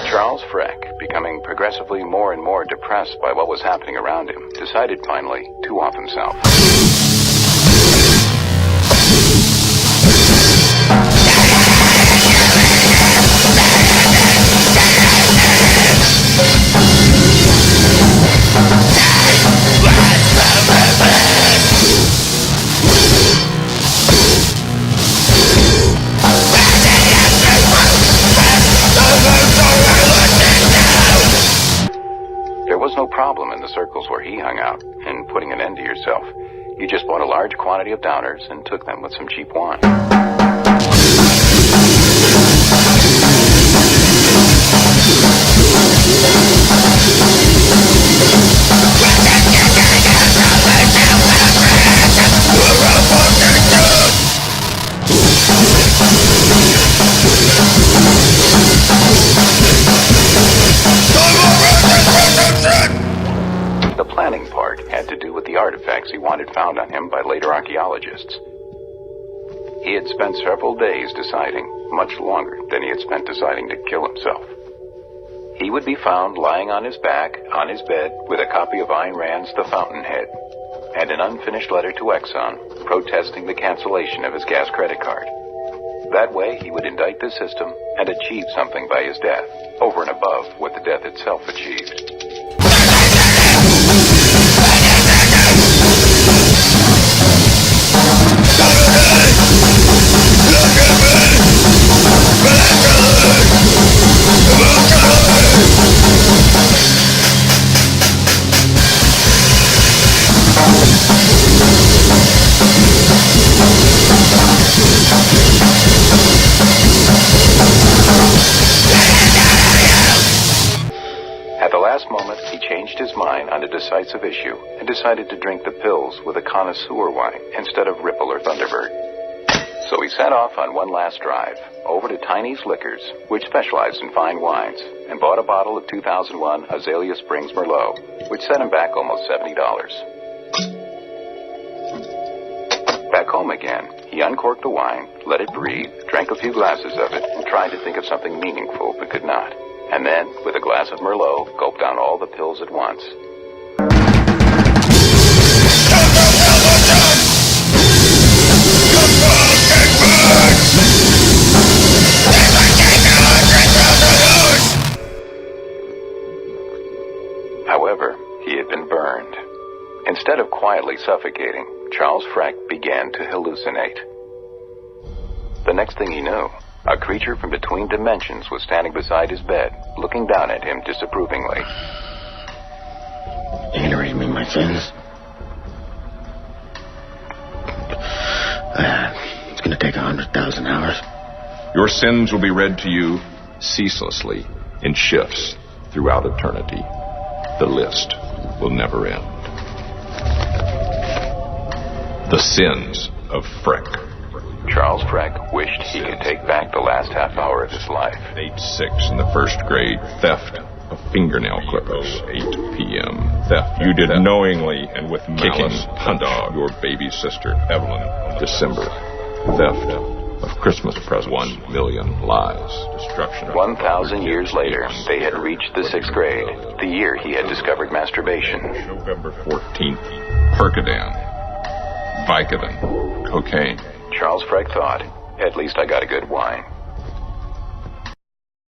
Charles Freck, becoming progressively more and more depressed by what was happening around him, decided finally to off himself. There was no problem in the circles where he hung out in putting an end to yourself. You just bought a large quantity of downers and took them with some cheap wine. The planning part had to do with the artifacts he wanted found on him by later archaeologists. He had spent several days deciding, much longer than he had spent deciding to kill himself. He would be found lying on his back, on his bed, with a copy of Ayn Rand's The Fountainhead, and an unfinished letter to Exxon protesting the cancellation of his gas credit card. That way, he would indict the system and achieve something by his death, over and above what the death itself achieved. At the last moment, he changed his mind on a decisive issue and decided to drink the pills with a connoisseur wine instead of Ripple or Thunderbird. So he set off on one last drive, over to Tiny's Liquors, which specialized in fine wines, and bought a bottle of 2001 Azalea Springs Merlot, which set him back almost $70. Back home again, he uncorked the wine, let it breathe, drank a few glasses of it, and tried to think of something meaningful, but could not. And then, with a glass of Merlot, gulped down all the pills at once. However, he had been burned. Instead of quietly suffocating, Charles Freck began to hallucinate. The next thing he knew, a creature from between dimensions was standing beside his bed, looking down at him disapprovingly. You're gonna read me my sins? It's gonna take 100,000 hours. Your sins will be read to you ceaselessly in shifts throughout eternity. The list will never end. The sins of Freck. Charles Freck wished he could take back the last half hour of his life. 8-6 in the first grade. Theft of fingernail clippers. 8 p.m. Theft. You did knowingly and with malice punch your baby sister, Evelyn. December. Theft of Christmas presents. 1 million lies. Destruction of 1,000 years later, they had reached the 6th grade, the year he had discovered masturbation. November 14th. Percodan. Vicodin. Cocaine. Charles Freck thought, at least I got a good wine.